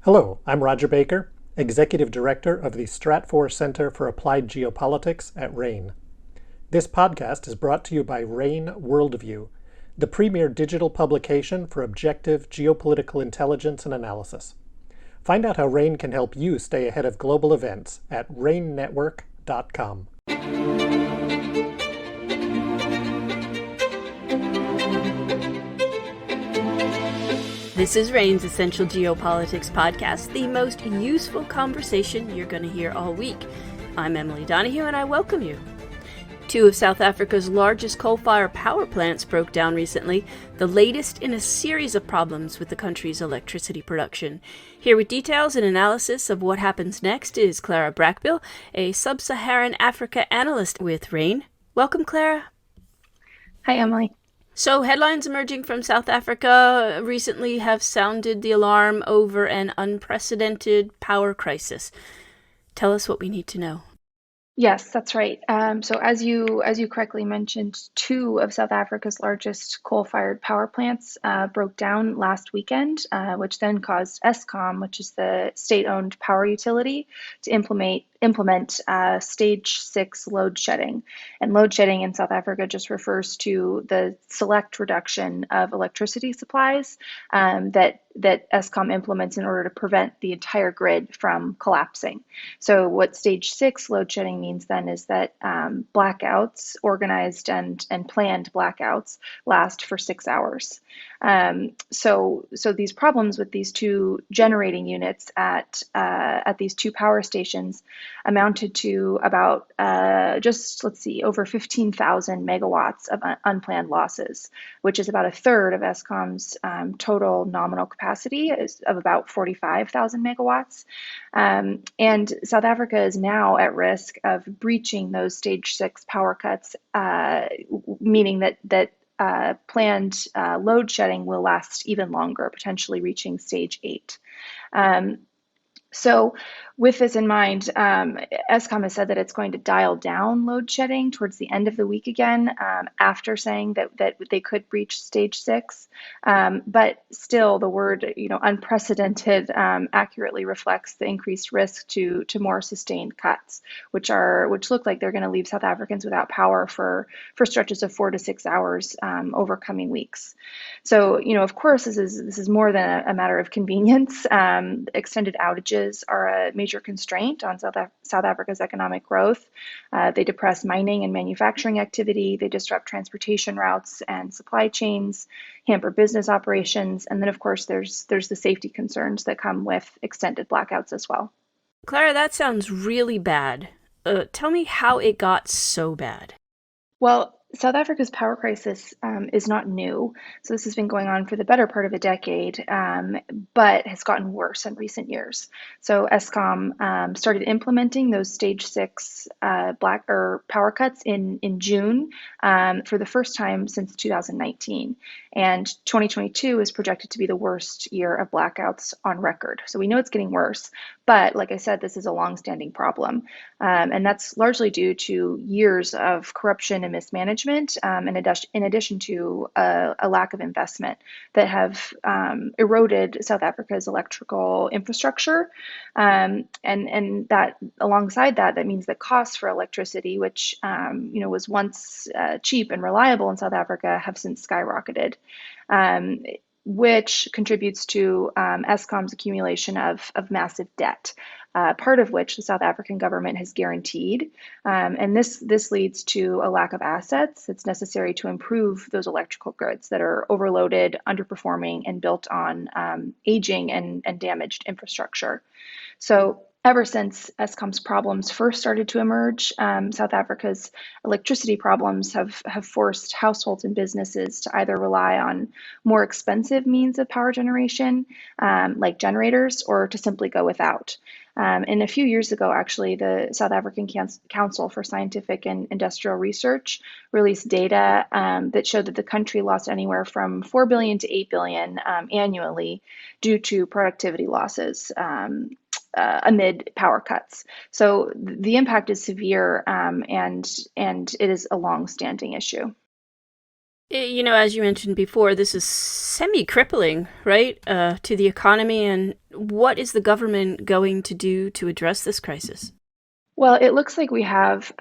Hello, I'm Roger Baker, Executive Director of the Stratfor Center for Applied Geopolitics at RANE. This podcast is brought to you by RANE Worldview, the premier digital publication for objective geopolitical intelligence and analysis. Find out how RANE can help you stay ahead of global events at ranenetwork.com. This is RANE's Essential Geopolitics podcast, the most useful conversation you're going to hear all week. I'm Emily Donahue, and I welcome you. Two of South Africa's largest coal-fired power plants broke down recently, the latest in a series of problems with the country's electricity production. Here with details and analysis of what happens next is Clara Brackbill, a sub-Saharan Africa analyst with RANE. Welcome, Clara. Hi, Emily. So headlines emerging from South Africa recently have sounded the alarm over an unprecedented power crisis. Tell us what we need to know. Yes, that's right. So as you correctly mentioned, two of South Africa's largest coal-fired power plants broke down last weekend, which then caused Eskom, which is the state-owned power utility, to implement stage 6 load shedding. And load shedding in South Africa just refers to the select reduction of electricity supplies that Eskom implements in order to prevent the entire grid from collapsing. So what stage 6 load shedding means then is that blackouts, organized and planned blackouts, last for 6 hours. So these problems with these two generating units at these two power stations amounted to about over 15,000 megawatts of unplanned losses, which is about a third of Eskom's total nominal capacity of about 45,000 megawatts. And South Africa is now at risk of breaching those stage 6 power cuts, meaning that planned load shedding will last even longer, potentially reaching stage 8. So with this in mind, Eskom has said that it's going to dial down load shedding towards the end of the week again, after saying that they could breach stage 6. But still, the word unprecedented accurately reflects the increased risk to more sustained cuts, which look like they're going to leave South Africans without power for stretches of 4 to 6 hours over coming weeks. So of course, this is more than a matter of convenience. Extended outages are a major constraint on South Africa's economic growth. They depress mining and manufacturing activity. They disrupt transportation routes and supply chains, hamper business operations, and then of course there's the safety concerns that come with extended blackouts as well. Clara, that sounds really bad. Tell me how it got so bad. Well, South Africa's power crisis is not new. So this has been going on for the better part of a decade, but has gotten worse in recent years. So Eskom started implementing those stage 6 power cuts in June for the first time since 2019. And 2022 is projected to be the worst year of blackouts on record. So we know it's getting worse. But like I said, this is a longstanding problem. And that's largely due to years of corruption and mismanagement, in addition to a lack of investment that have eroded South Africa's electrical infrastructure. And that alongside that means that costs for electricity, which was once cheap and reliable in South Africa, have since skyrocketed. Which contributes to Eskom's accumulation of massive debt, part of which the South African government has guaranteed. And this leads to a lack of assets that's necessary to improve those electrical grids that are overloaded, underperforming, and built on aging and damaged infrastructure. So ever since Eskom's problems first started to emerge, South Africa's electricity problems have forced households and businesses to either rely on more expensive means of power generation, like generators, or to simply go without. And a few years ago, actually, the South African Council for Scientific and Industrial Research released data that showed that the country lost anywhere from 4 billion to 8 billion annually due to productivity losses. Amid power cuts. So the impact is severe, and it is a long-standing issue. As you mentioned before, this is semi-crippling, right, to the economy. And what is the government going to do to address this crisis? Well, it looks like we have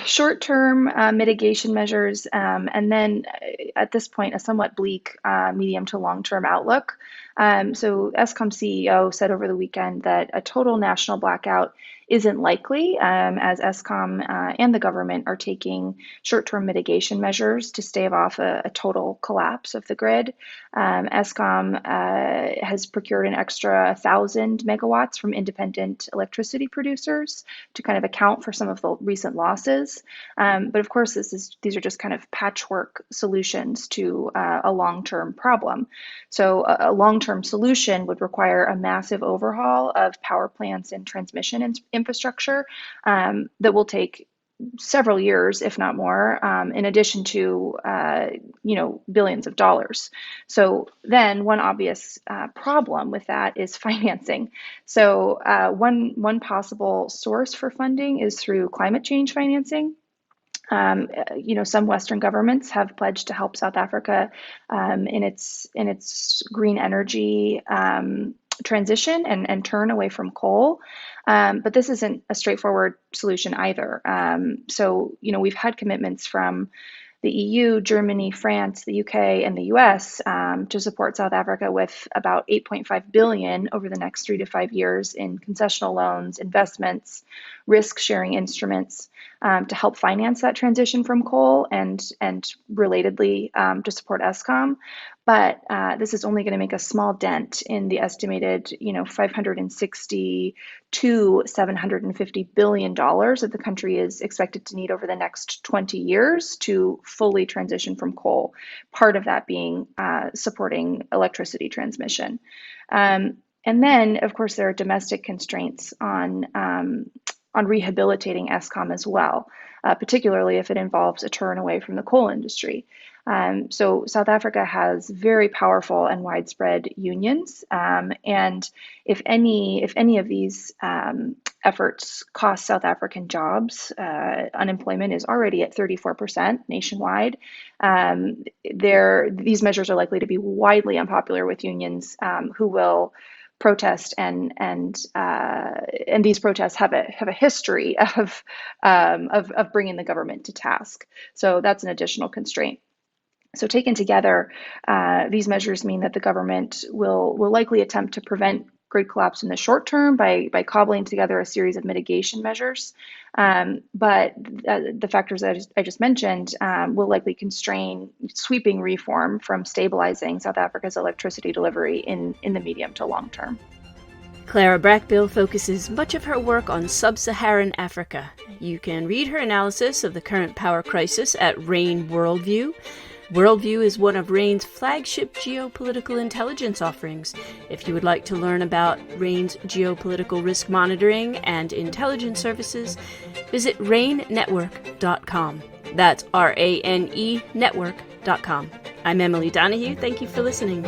short-term mitigation measures, and then at this point, a somewhat bleak medium to long-term outlook. So, Eskom CEO said over the weekend that a total national blackout isn't likely, as Eskom and the government are taking short-term mitigation measures to stave off a total collapse of the grid. Eskom has procured an extra 1,000 megawatts from independent electricity producers to kind of account for some of the recent losses. But of course, these are just kind of patchwork solutions to a long-term problem. So a long-term solution would require a massive overhaul of power plants and transmission infrastructure that will take several years, if not more, in addition to billions of dollars. So then, one obvious problem with that is financing. So one possible source for funding is through climate change financing. Some Western governments have pledged to help South Africa in its green energy transition and turn away from coal. But this isn't a straightforward solution either. We've had commitments from the EU, Germany, France, the UK, and the US to support South Africa with about 8.5 billion over the next 3 to 5 years in concessional loans, investments, risk-sharing instruments to help finance that transition from coal and relatedly to support Eskom. But this is only going to make a small dent in the estimated, 560 to 750 billion dollars that the country is expected to need over the next 20 years to fully transition from coal. Part of that being supporting electricity transmission. And then, of course, there are domestic constraints on rehabilitating Eskom as well, particularly if it involves a turn away from the coal industry. So South Africa has very powerful and widespread unions, and if any of these efforts cost South African jobs, unemployment is already at 34% nationwide. These measures are likely to be widely unpopular with unions who will protest, and these protests have a history of bringing the government to task. So that's an additional constraint. So taken together, these measures mean that the government will likely attempt to prevent grid collapse in the short term by cobbling together a series of mitigation measures. But the factors that I just mentioned will likely constrain sweeping reform from stabilizing South Africa's electricity delivery in the medium to long term. Clara Brackbill focuses much of her work on sub-Saharan Africa. You can read her analysis of the current power crisis at RANE Worldview. Worldview is one of RANE's flagship geopolitical intelligence offerings. If you would like to learn about RANE's geopolitical risk monitoring and intelligence services, visit ranenetwork.com. That's RANE network.com. I'm Emily Donahue. Thank you for listening.